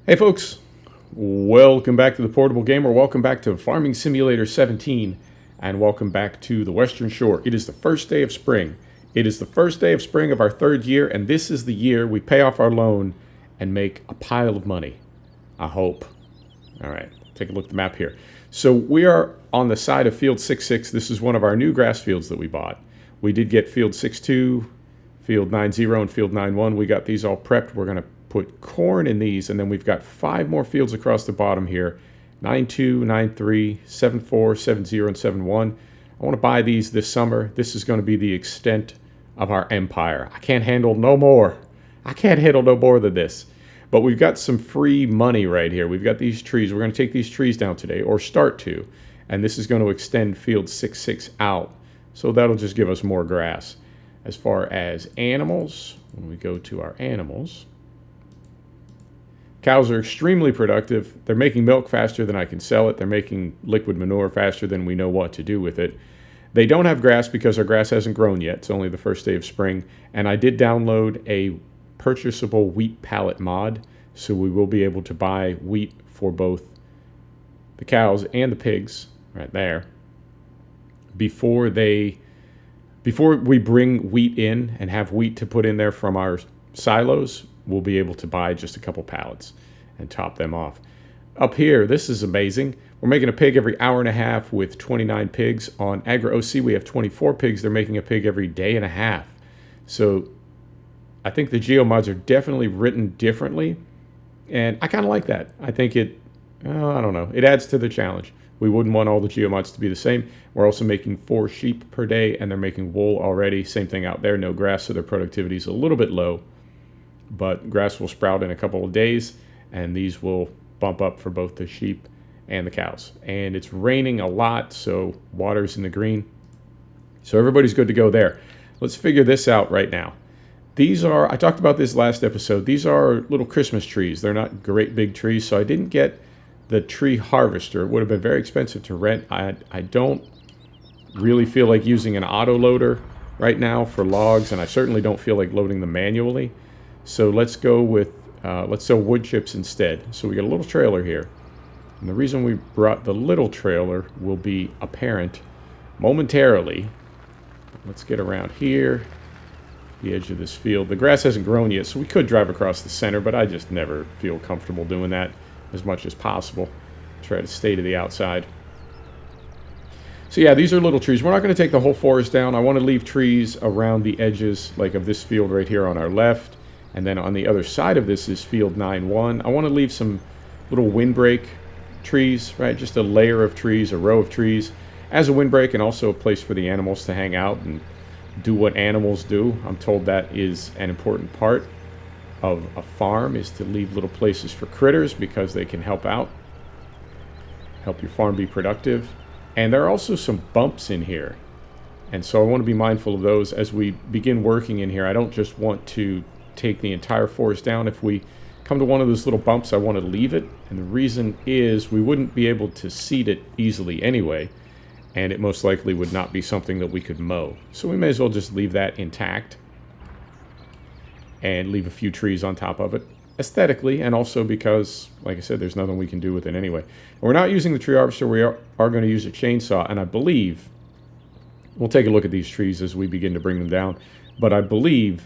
Hey folks, welcome back to the Portable Gamer, welcome back to Farming Simulator 17, and welcome back to the Western Shore. It is the first day of spring. It is the first day of spring of our third year, and this is the year we pay off our loan and make a pile of money. I hope. Alright, take a look at the map here. So we are on the side of Field 6-6. This is one of our new grass fields that we bought. We did get Field 6-2, Field 9-0, and Field 9-1. We got these all prepped. We're going to put corn in these, and then we've got 5 more fields across the bottom here: 9-2, 9-3, 7-4, 7-0, and 7-1. I want to buy these this summer. This is going to be the extent of our empire. I can't handle no more. I can't handle no more than this. But we've got some free money right here. We've got these trees. We're going to take these trees down today, or start to, and this is going to extend Field 6-6 out. So that'll just give us more grass. As far as animals, when we go to our animals, cows are extremely productive. They're making milk faster than I can sell it. They're making liquid manure faster than we know what to do with it. They don't have grass because our grass hasn't grown yet. It's only the first day of spring. And I did download a purchasable wheat pallet mod, so we will be able to buy wheat for both the cows and the pigs right there before we bring wheat in and have wheat to put in there from our silos. We'll be able to buy just a couple pallets and top them off. Up here, this is amazing. We're making a pig every hour and a half with 29 pigs. On Agri OC, we have 24 pigs. They're making a pig every day and a half. So I think the geomods are definitely written differently, and I kind of like that. I think I don't know, it adds to the challenge. We wouldn't want all the geomods to be the same. We're also making 4 sheep per day, and they're making wool already. Same thing out there, no grass, so their productivity is a little bit low. But grass will sprout in a couple of days, and these will bump up for both the sheep and the cows. And it's raining a lot, so water's in the green. So everybody's good to go there. Let's figure this out right now. These are, I talked about this last episode, these are little Christmas trees. They're not great big trees, so I didn't get the tree harvester. It would have been very expensive to rent. I don't really feel like using an auto loader right now for logs, and I certainly don't feel like loading them manually. So let's go with, let's sell wood chips instead. So we got a little trailer here. And the reason we brought the little trailer will be apparent momentarily. Let's get around here, the edge of this field. The grass hasn't grown yet, so we could drive across the center, but I just never feel comfortable doing that as much as possible. Try to stay to the outside. So yeah, these are little trees. We're not going to take the whole forest down. I want to leave trees around the edges, like of this field right here on our left. And then on the other side of this is Field 9-1. I want to leave some little windbreak trees, right? Just a layer of trees, a row of trees, as a windbreak, and also a place for the animals to hang out and do what animals do. I'm told that is an important part of a farm, is to leave little places for critters because they can help out, help your farm be productive. And there are also some bumps in here. And so I want to be mindful of those as we begin working in here. I don't just want to take the entire forest down. If we come to one of those little bumps, I want to leave it, and the reason is we wouldn't be able to seed it easily anyway, and it most likely would not be something that we could mow. So we may as well just leave that intact and leave a few trees on top of it, aesthetically, and also because, like I said, there's nothing we can do with it anyway. We're not using the tree harvester. We are going to use a chainsaw, and I believe we'll take a look at these trees as we begin to bring them down, but I believe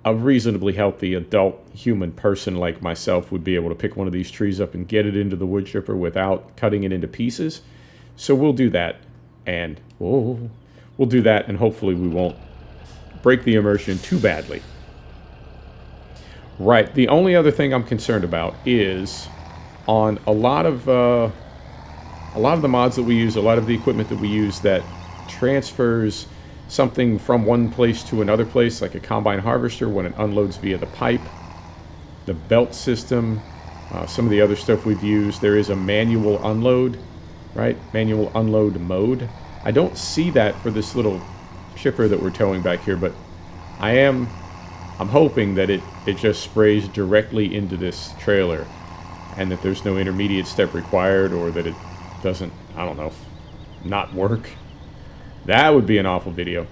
a reasonably healthy adult human person like myself would be able to pick one of these trees up and get it into the wood chipper without cutting it into pieces. So we'll do that, and we'll do that, and hopefully we won't break the immersion too badly. Right, the only other thing I'm concerned about is on a lot of the mods that we use, a lot of the equipment that we use that transfers something from one place to another place, like a combine harvester when it unloads via the pipe, the belt system, some of the other stuff we've used. There is a manual unload, right? Manual unload mode. I don't see that for this little chipper that we're towing back here, but I'm hoping that it just sprays directly into this trailer and that there's no intermediate step required, or that it doesn't, I don't know, not work. That would be an awful video.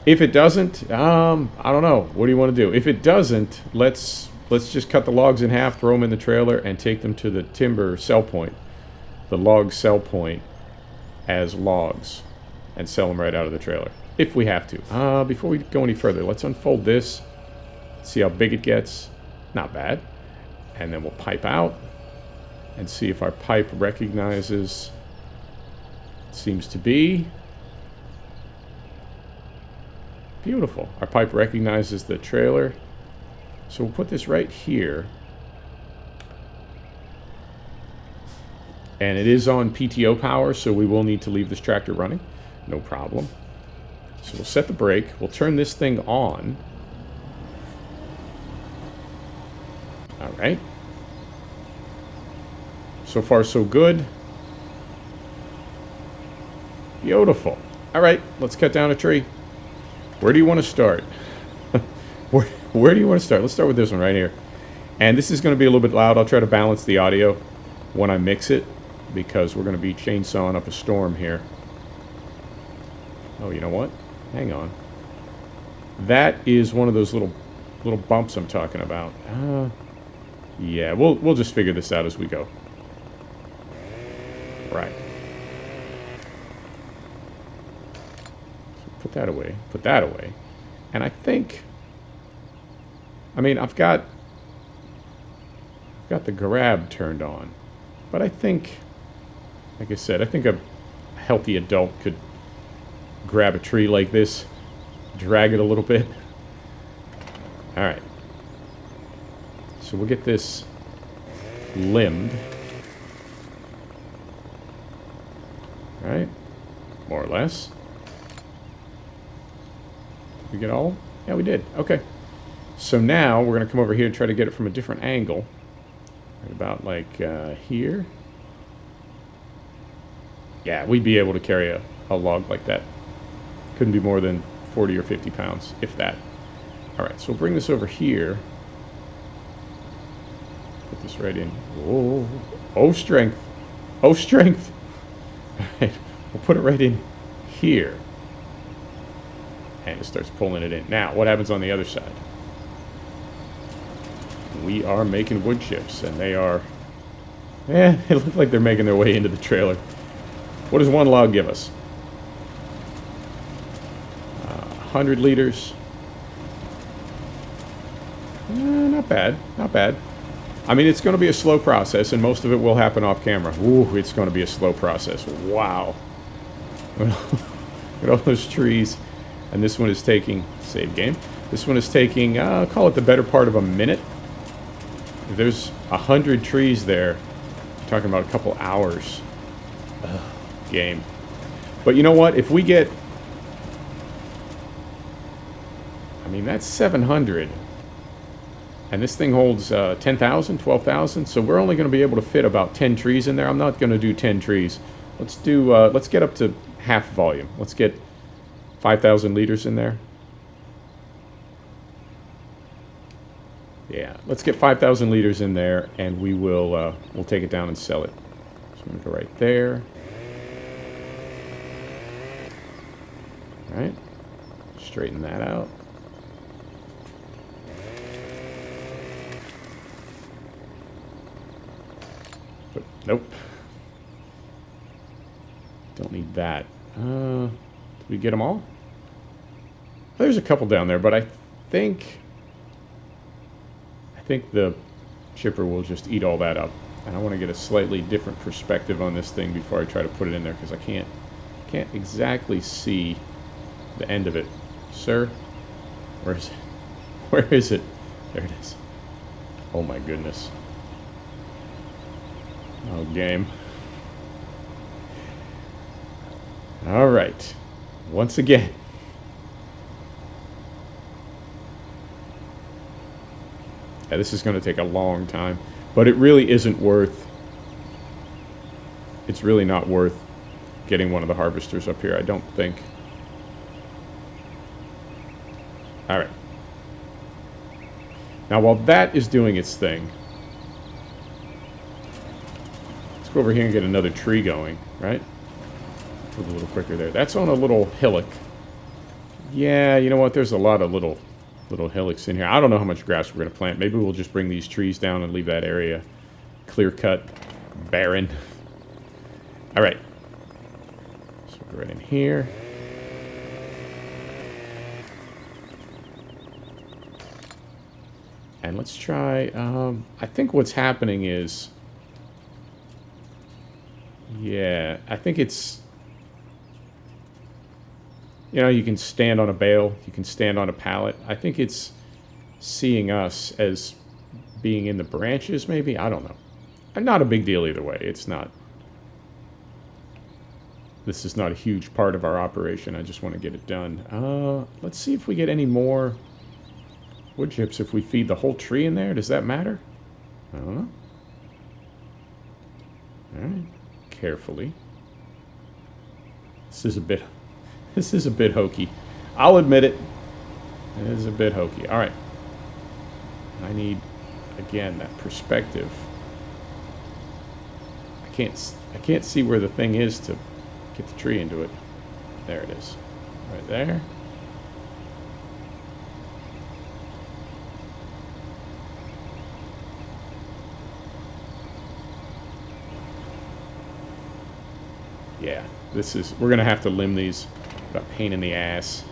If it doesn't, I don't know. What do you want to do? If it doesn't, let's let's just cut the logs in half, throw them in the trailer, and take them to the timber sell point, the log sell point, as logs, and sell them right out of the trailer, if we have to. Before we go any further, let's unfold this, see how big it gets. Not bad. And then we'll pipe out and see if our pipe recognizes. Seems to be. Beautiful. Our pipe recognizes the trailer. So we'll put this right here. And it is on PTO power, so we will need to leave this tractor running. No problem. So we'll set the brake. We'll turn this thing on. All right. So far, so good. Beautiful. All right, let's cut down a tree. Where do you want to start? Where do you want to start? Let's start with this one right here. And this is going to be a little bit loud. I'll try to balance the audio when I mix it, because we're going to be chainsawing up a storm here. Oh, you know what? Hang on. That is one of those little bumps I'm talking about. Yeah, we'll just figure this out as we go. Right. So put that away. Put that away. And I think, I mean, I've got the grab turned on, but I think, like I said, I think a healthy adult could grab a tree like this, drag it a little bit. All right. So we'll get this limbed. Right? More or less. Did we get all? Yeah, we did. Okay. So now we're going to come over here and try to get it from a different angle. Right about like here. Yeah, we'd be able to carry a log like that. Couldn't be more than 40 or 50 pounds, if that. All right, so we'll bring this over here. Put this right in. Whoa. Oh, strength. Oh, strength. All right, we'll put it right in here. And it starts pulling it in. Now, what happens on the other side? We are making wood chips, and they are... Eh, they look like they're making their way into the trailer. What does one log give us? 100 liters. Not bad, not bad. I mean, it's going to be a slow process, and most of it will happen off camera. Ooh, it's going to be a slow process. Wow. Look at all those trees. And this one is taking, save game. This one is taking, I'll call it the better part of a minute. If there's 100 trees there, I'm talking about a couple hours. Game. But you know what? If we get, I mean, that's 700. And this thing holds 10,000, 12,000. So we're only going to be able to fit about 10 trees in there. I'm not going to do 10 trees. Let's do, let's get up to half volume. Let's get 5,000 liters in there. Yeah, let's get 5,000 liters in there, and we will we'll take it down and sell it. So I'm going to go right there. All right, straighten that out. But, nope. Don't need that. Did we get them all? There's a couple down there, but I think the chipper will just eat all that up. And I want to get a slightly different perspective on this thing before I try to put it in there, because I can't exactly see the end of it. Sir? Where is it? Where is it? There it is. Oh my goodness. Oh, game. All right. Once again. Yeah, this is going to take a long time, but it really isn't worth, it's really not worth getting one of the harvesters up here, I don't think. All right. Now, while that is doing its thing, let's go over here and get another tree going, right? Move a little quicker there. That's on a little hillock. Yeah, you know what? There's a lot of little little hillocks in here. I don't know how much grass we're going to plant. Maybe we'll just bring these trees down and leave that area clear-cut, barren. All right. So go right in here. And let's try, I think what's happening is, yeah, I think it's, you know, you can stand on a bale, you can stand on a pallet. I think it's seeing us as being in the branches, maybe? I don't know. Not a big deal either way. It's not, this is not a huge part of our operation. I just want to get it done. Let's see if we get any more wood chips if we feed the whole tree in there. Does that matter? I don't know. All right. Carefully. This is a bit hokey. I'll admit it. It is a bit hokey. All right. I need, again, that perspective. I can't see where the thing is to get the tree into it. There it is. Right there. Yeah, we're going to have to limb these. What a pain in the ass.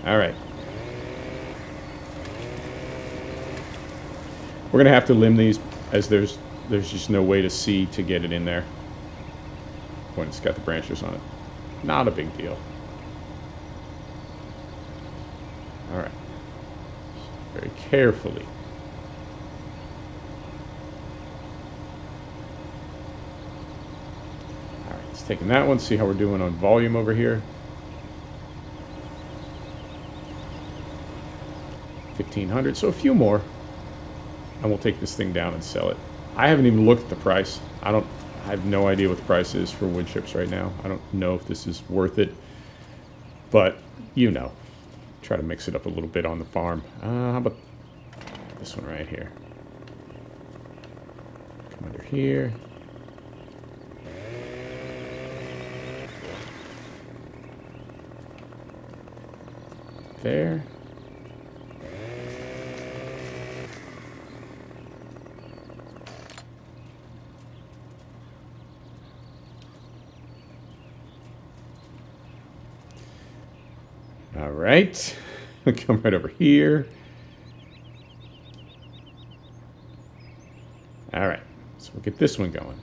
All right. We're going to have to limb these as there's just no way to see to get it in there when it's got the branches on it. Not a big deal. All right. Very carefully. Taking that one, see how we're doing on volume over here. 1,500, so a few more. And we'll take this thing down and sell it. I haven't even looked at the price. I have no idea what the price is for wood chips right now. I don't know if this is worth it. But, you know, try to mix it up a little bit on the farm. How about this one right here? Come under here. There. All right. Come right over here. All right. So we'll get this one going.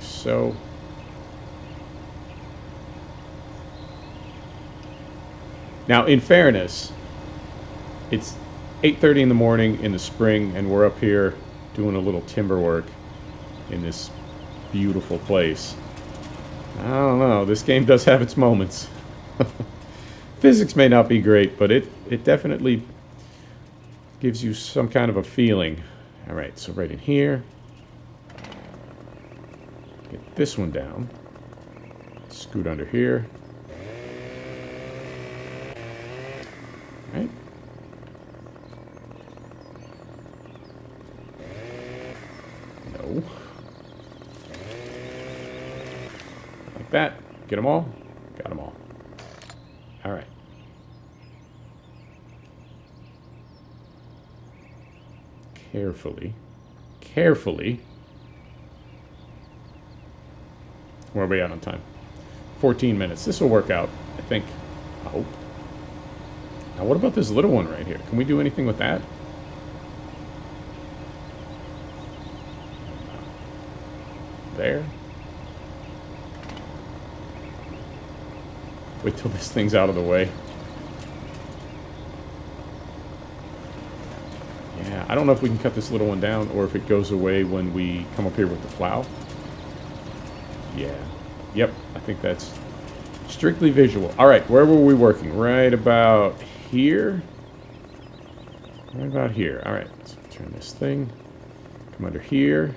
So now, in fairness, it's 8:30 in the morning in the spring, and we're up here doing a little timber work in this beautiful place. I don't know. This game does have its moments. Physics may not be great, but it definitely gives you some kind of a feeling. All right, so right in here. Get this one down. Scoot under here. All right. No. Like that. Get them all? Got them all. All right. Carefully. Carefully. Where are we at on time? 14 minutes. This will work out, I think. I hope. Now, what about this little one right here? Can we do anything with that? There. Wait till this thing's out of the way. Yeah, I don't know if we can cut this little one down or if it goes away when we come up here with the plow. Yeah. Yep. I think that's strictly visual. All right. Where were we working? Right about here? Right about here. All right. Let's turn this thing. Come under here.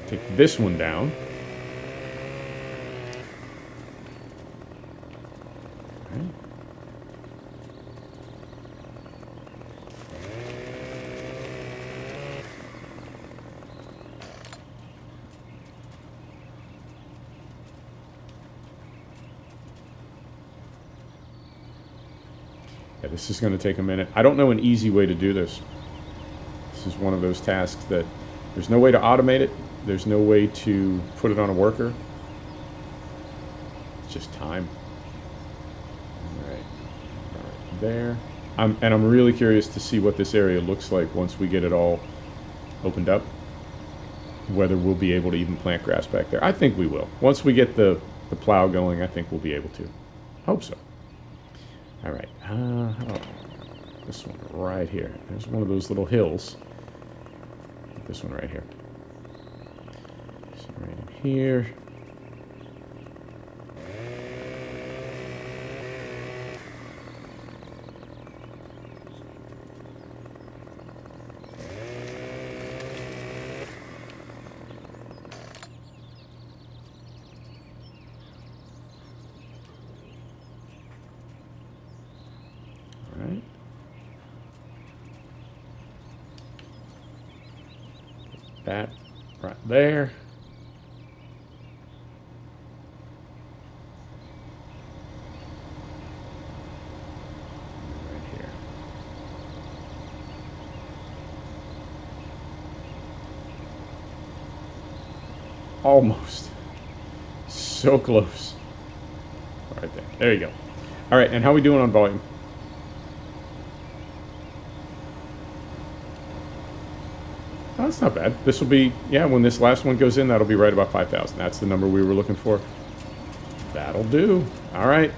Take this one down. All right. Yeah, this is going to take a minute. I don't know an easy way to do this. This is one of those tasks that there's no way to automate it. There's no way to put it on a worker. It's just time. All right, there. And I'm really curious to see what this area looks like once we get it all opened up. Whether we'll be able to even plant grass back there. I think we will. Once we get the plow going, I think we'll be able to. Hope so. All right. This one right here. There's one of those little hills. This one right here. So right in here. That right there. Right here. Almost. So close. Right there. There you go. All right, and how are we doing on volume? Oh, that's not bad. This will be, yeah, when this last one goes in, that'll be right about 5,000. That's the number we were looking for. That'll do. All right.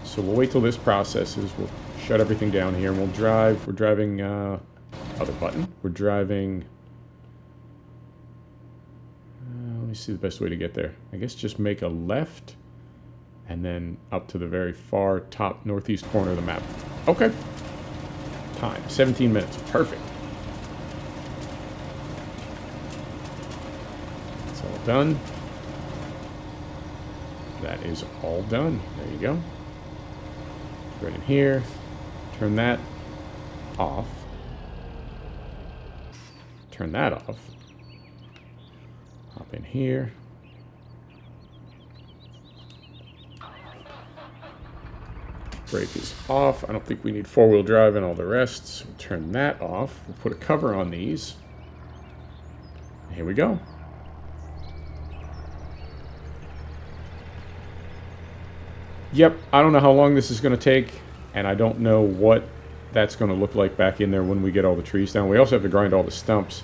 So we'll wait till this processes. We'll shut everything down here, and we'll drive. We're driving, other button. We're driving, let me see the best way to get there. I guess just make a left. And then up to the very far top northeast corner of the map. Okay. Time, 17 minutes. Perfect. It's all done. That is all done. There you go. Right in here. Turn that off. Turn that off. Hop in here. Brake is off. I don't think we need four-wheel drive and all the rest. So we'll turn that off. We'll put a cover on these. Here we go. Yep, I don't know how long this is going to take, and I don't know what that's going to look like back in there when we get all the trees down. We also have to grind all the stumps,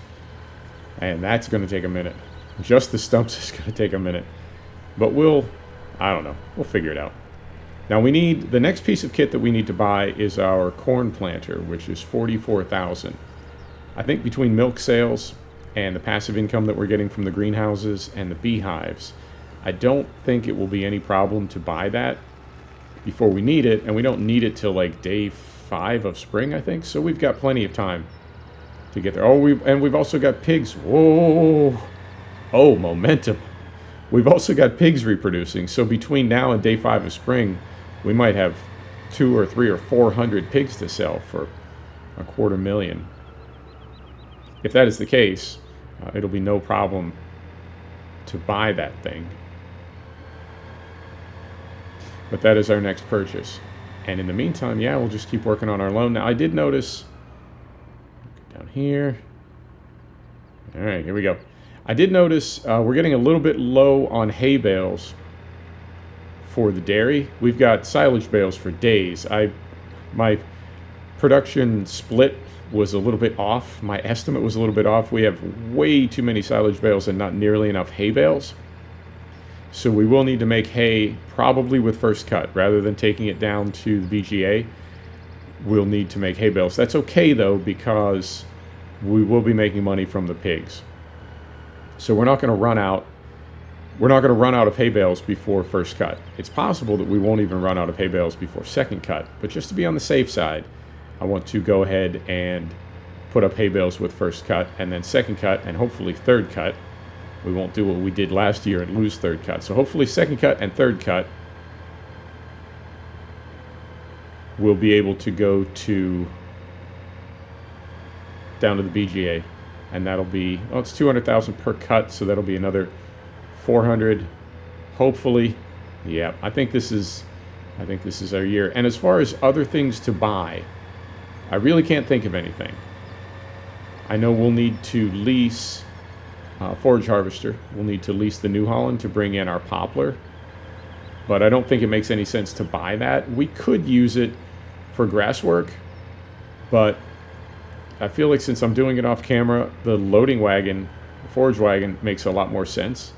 and that's going to take a minute. Just the stumps is going to take a minute. But I don't know, we'll figure it out. Now we need, the next piece of kit that we need to buy is our corn planter, which is 44,000. I think between milk sales and the passive income that we're getting from the greenhouses and the beehives, I don't think it will be any problem to buy that before we need it, and we don't need it till like day 5 of spring, I think. So we've got plenty of time to get there. Oh, we've also got pigs. Whoa! Oh, momentum. We've also got pigs reproducing. So between now and day 5 of spring, we might have 200 or 300 or 400 pigs to sell for $250,000. If that is the case, it'll be no problem to buy that thing. But that is our next purchase. And in the meantime, yeah, we'll just keep working on our loan. Now, I did notice, down here. All right, here we go. I did notice we're getting a little bit low on hay bales for the dairy. We've got silage bales for days. My production split was a little bit off. My estimate was a little bit off. We have way too many silage bales and not nearly enough hay bales. So we will need to make hay probably with first cut. Rather than taking it down to the BGA, we'll need to make hay bales. That's okay though, because we will be making money from the pigs. So we're not going to run out. We're not going to run out of hay bales before first cut. It's possible that we won't even run out of hay bales before second cut. But just to be on the safe side, I want to go ahead and put up hay bales with first cut, and then second cut, and hopefully third cut. We won't do what we did last year and lose third cut. So hopefully second cut and third cut, we'll be able to go down to the BGA. And that'll be, well, it's 200,000 per cut, so that'll be another 400, hopefully, yeah, I think this is our year. And as far as other things to buy, I really can't think of anything. I know we'll need to lease forage harvester. We'll need to lease the New Holland to bring in our poplar, but I don't think it makes any sense to buy that. We could use it for grass work, but I feel like since I'm doing it off camera, the loading wagon, the forage wagon, makes a lot more sense,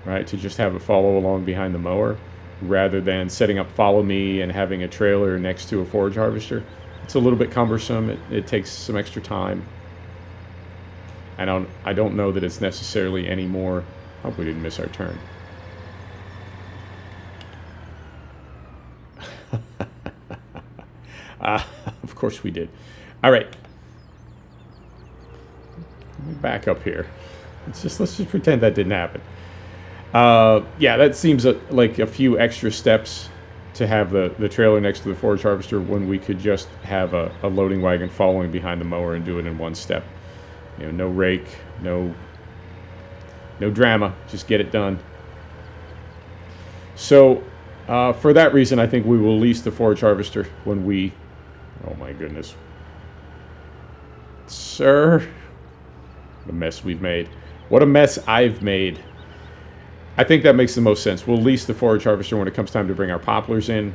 right? To just have it follow along behind the mower rather than setting up follow me and having a trailer next to a forage harvester. It's a little bit cumbersome. It takes some extra time. I don't know that it's necessarily any more. Hope we didn't miss our turn. Of course we did. All right. Let me back up here. Let's just pretend that didn't happen. Yeah, that seems like a few extra steps to have the trailer next to the forage harvester when we could just have a loading wagon following behind the mower and do it in one step. You know, no rake, no drama, just get it done. So for that reason, I think we will lease the forage harvester when we, oh my goodness. Sir, what a mess we've made. What a mess I've made. I think that makes the most sense. We'll lease the forage harvester when it comes time to bring our poplars in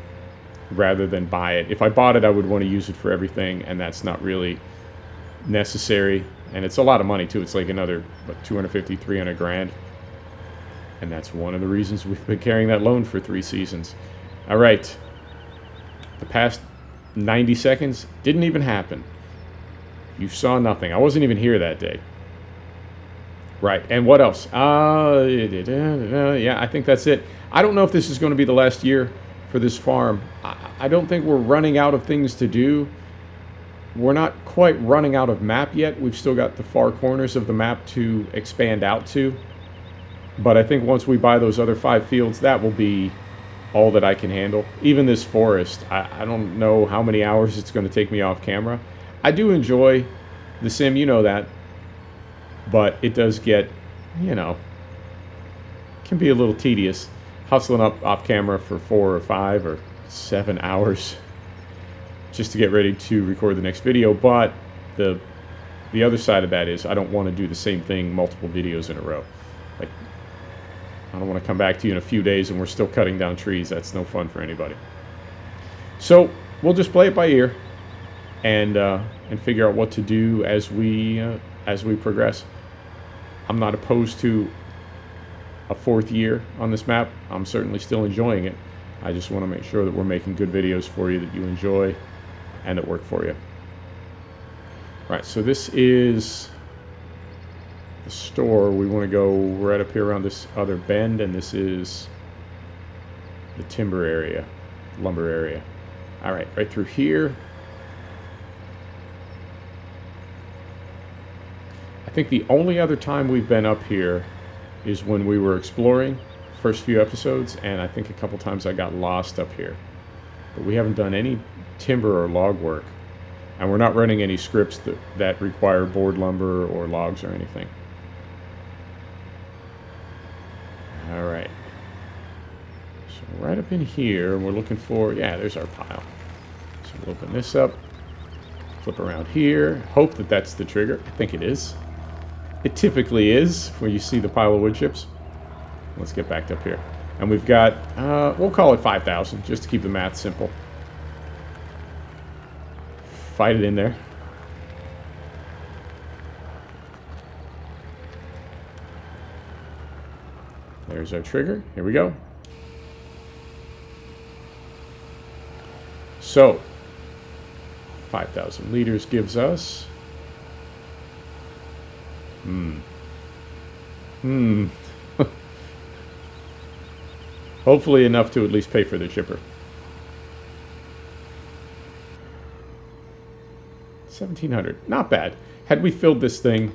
rather than buy it. If I bought it, I would want to use it for everything, and that's not really necessary. And it's a lot of money, too. It's like another, what, 250, 300 grand. And that's one of the reasons we've been carrying that loan for 3 seasons. All right. The past 90 seconds didn't even happen. You saw nothing. I wasn't even here that day. Right, and what else? Yeah, I think that's it. I don't know if this is going to be the last year for this farm. I don't think we're running out of things to do. We're not quite running out of map yet. We've still got the far corners of the map to expand out to. But I think once we buy those other 5 fields, that will be all that I can handle. Even this forest, I don't know how many hours it's going to take me off camera. I do enjoy the sim, you know that. But it does get, you know, can be a little tedious. Hustling up off camera for 4 or 5 or 7 hours just to get ready to record the next video. But the other side of that is I don't want to do the same thing multiple videos in a row. Like, I don't want to come back to you in a few days and we're still cutting down trees. That's no fun for anybody. So we'll just play it by ear and figure out what to do as we progress. I'm not opposed to a 4th year on this map. I'm certainly still enjoying it. I just want to make sure that we're making good videos for you that you enjoy and that work for you. All right, so this is the store. We want to go right up here around this other bend, and this is the timber area, lumber area. All right, right through here. I think the only other time we've been up here is when we were exploring, first few episodes, and I think a couple times I got lost up here. But we haven't done any timber or log work, and we're not running any scripts that require board lumber or logs or anything. All right. So right up in here, we're looking for, yeah, there's our pile. So we'll open this up, flip around here, hope that that's the trigger. I think it is. It typically is where you see the pile of wood chips. Let's get back up here. And we've got, we'll call it 5,000 just to keep the math simple. Fight it in there. There's our trigger. Here we go. So, 5,000 liters gives us... Hopefully enough to at least pay for the chipper. 1,700. Not bad. Had we filled this thing,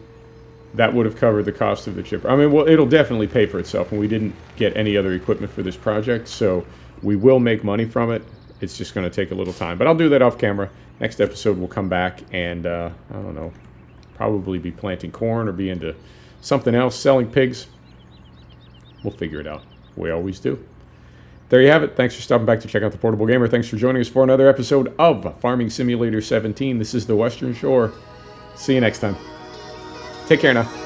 that would have covered the cost of the chipper. I mean, well, it'll definitely pay for itself, and we didn't get any other equipment for this project, so we will make money from it. It's just going to take a little time. But I'll do that off camera. Next episode, we'll come back and, I don't know, probably be planting corn or be into something else, selling pigs. We'll figure it out. We always do. There you have it. Thanks for stopping back to check out the Portable Gamer. Thanks for joining us for another episode of Farming Simulator 17. This is the Western Shore. See you next time. Take care now.